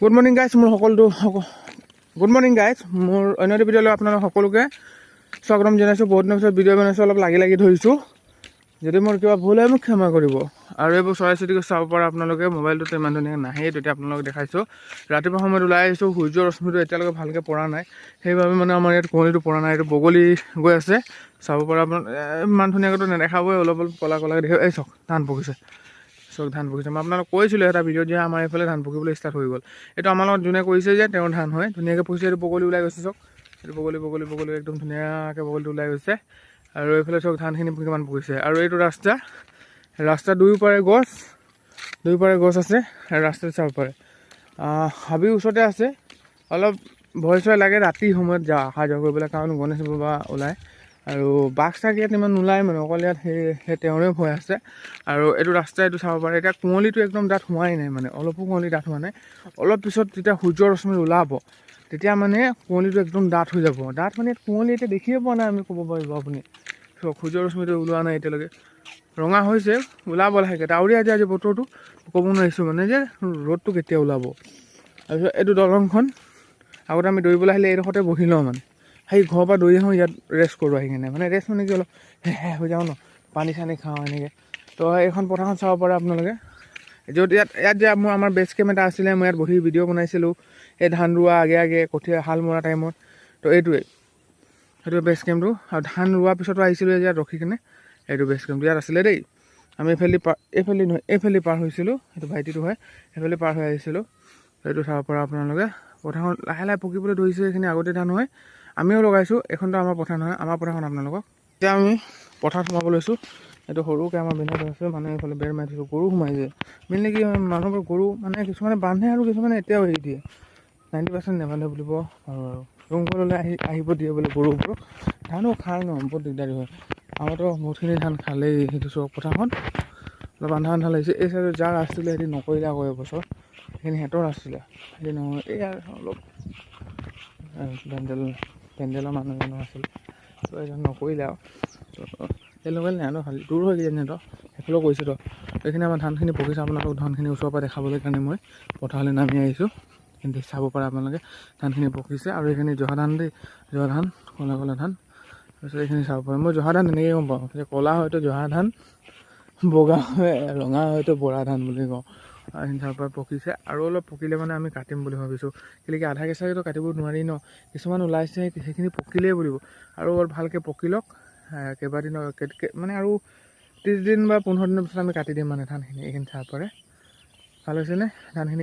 Good morning guys মোৰ good morning guys মোৰ অন্য এটা ভিডিঅ'লৈ আপোনালোক সকলোকে স্বাগতম জনাইছোঁ। বহুত দিনৰ পিছত ভিডিঅ' বনাইছোঁ, অলপ লাগি ধৰিছোঁ। যদি মোৰ কিবা ভুল হয় মোক ক্ষমা কৰিব। আৰু এইবোৰ চৰাই চিৰিকটি চাব পৰা আপোনালোকে মোবাইলটোতে ইমান ধুনীয়াকৈ নাহেই, তেতিয়া আপোনালোকক দেখাইছোঁ। ৰাতিপুৱা সময়ত ওলাই আহিছোঁ, সূৰ্যৰ ৰশ্মিটো এতিয়ালৈকে ভালকৈ পৰা নাই, সেইবাবে মানে আমাৰ ইয়াত কুঁৱলীটো পৰা নাই। এইটো বগলী গৈ আছে, চাব পৰা আপোনাৰ ইমান ধুনীয়াকৈতো নেদেখাবই, অলপ ক'লা দেখি। এই চাওক ধান পকিছে, ধান পকিছে। মই আপোনালোক কৈছিলোঁ এটা ভিডিঅ' দিয়া, আমাৰ এইফালে ধান পকিবলৈ ষ্টাৰ্ট হৈ গ'ল। এইটো আমাৰ লগত যোনে কৰিছে যে তেওঁৰ ধান হয়, ধুনীয়াকৈ পকিছে। এইটো বগলী ওলাই গৈছে, চাওক এইটো বগলী একদম ধুনীয়াকৈ বগলীটো ওলাই গৈছে। আৰু এইফালে চাওক ধানখিনি কিমান পকিছে। আৰু এইটো ৰাস্তা দুয়োপাৰে গছ আছে, ৰাস্তাত চাব পাৰে। হাবি ওচৰতে আছে, অলপ ভয় চয় লাগে ৰাতি সময়ত অহা যোৱা কৰিবলৈ, কাৰণ গণেশ বাবা ওলায়। আৰু বাঘ চাঘ ইয়াত ইমান নোলায় মানে, অকল ইয়াত সেই তেওঁৰে ভয় আছে। আৰু এইটো ৰাস্তা, এইটো চাব পাৰে। এতিয়া কুঁৱলীটো একদম ডাঠ হোৱাই নাই, মানে অলপো কুঁৱলী ডাঠ হোৱা নাই। অলপ পিছত যেতিয়া সূৰ্যৰ ৰশ্মি ওলাব, তেতিয়া মানে কুঁৱলীটো একদম ডাঠ হৈ যাব। ডাঠ মানে কুঁৱলী এতিয়া দেখিয়ে পোৱা নাই আমি, ক'ব পাৰিব আপুনি। সূৰ্যৰ ৰশ্মিটো ওলোৱা নাই এতিয়ালৈকে, ৰঙা হৈছে, ওলাব লাহেকৈ। ডাৱৰীয়া আজি বতৰটো ক'ব নোৱাৰিছোঁ মানে যে ৰ'দটো কেতিয়া ওলাব। তাৰপিছত এইটো দলংখন, আগতে আমি দৌৰিবলৈ আহিলে এইডোখৰতে বহি লওঁ, মানে সেই ঘৰৰ পৰা দৌৰি আহোঁ, ইয়াত ৰেষ্ট কৰোঁ আহি কিনে। মানে ৰেষ্ট মানে কি, অলপ হৈ যাওঁ ন, পানী চানী খাওঁ এনেকৈ। তো এইখন পথাৰখন চাব পাৰে আপোনালোকে, য'ত ইয়াত যে আমাৰ বেছ কেম্প এটা আছিলে, মই ইয়াত বহি ভিডিঅ' বনাইছিলোঁ এই ধান ৰোৱা আগে কঠীয়া হাল মৰা টাইমত। তো সেইটোৱে বেছ কেম্পটো। আৰু ধান ৰোৱাৰ পিছতো আহিছিলোঁ ইয়াত ৰখি কিনে। এইটো বেছ কেম্পটো ইয়াত আছিলে দেই। আমি এইফালে পাৰ হৈছিলোঁ, সেইটো ভাইটিটো হয়, সেইফালে পাৰ হৈ আহিছিলোঁ। সেইটো চাব পৰা আপোনালোকে। পথাৰখন লাহে পকিবলৈ ধৰিছে, এইখিনি আগতে ধান হয়, আমিও লগাইছোঁ। এইখনতো আমাৰ পথাৰ নহয়, আমাৰ পথাৰখন আপোনালোকক। এতিয়া আমি পথাৰত সোমাব লৈছোঁ। এইটো সৰুকৈ আমাৰ বেনাৰ আছে, মানুহে এইফালে বেৰ মাৰি থৈছোঁ, গৰু সোমাই যায়। মেইনলি কি মানুহবোৰ গৰু মানে কিছুমানে বান্ধে আৰু কিছুমানে এতিয়াও এৰি দিয়ে। 90% নেবান্ধে বুলিব পাৰোঁ। আৰু জংঘললৈ আহিব দিয়ে বোলে গৰুবোৰ, ধানো খাই ন, বহুত দিগদাৰী হয়। আমাৰতো বহুতখিনি ধান খালেই। সেইটো চওক পথাৰখন অলপ আন্ধা লাগিছে। এই চাইডত যাৰ আছিলে সিহঁতি নকৰিলে আকৌ এবছৰ, সেইখিনি সিহঁতৰ আছিলে, সিহঁতি নহয়। এই অলপ পেণ্ডেলৰ মানুহ এজনো আছিলে, তো এজন নকৰিলে আৰু। তেওঁলোকে নানো খালি দূৰ হৈ যায় সিহঁতৰ, সেইফালেও কৰিছে। তো এইখিনি আমাৰ ধানখিনি পকিছে, আপোনালোকক ধানখিনি ওচৰৰ পৰা দেখাবলৈ কাৰণে মই পথাৰলৈ নামি আহিছোঁ। কিন্তু চাব পাৰে আপোনালোকে, ধানখিনি পকিছে। আৰু এইখিনি জহা ধান দেই, জহা ধান, ক'লা ধান। তাৰপিছত এইখিনি চাব পাৰে। মই জহা ধান তেনেকৈ গম পাওঁ, ক'লা হয়তো জহা ধান, বগা হয়, ৰঙা হয়তো বৰা ধান বুলি কওঁ। আৰু এইখিনি চাব পাৰে পকিছে। আৰু অলপ পকিলে মানে আমি কাটিম বুলি ভাবিছোঁ, কেলৈ কি আধা কেঁচাকৈতো কাটিব নোৱাৰি ন, কিছুমান ওলাইছে সেইখিনি পকিলেই বুলিব। আৰু অলপ ভালকৈ পকি লওক, কেইবাদিনৰ মানে আৰু 30 দিন বা 15 দিনৰ পিছত আমি কাটি দিম মানে ধানখিনি। এইখিনি চাব পাৰে, ভাল হৈছেনে ধানখিনি।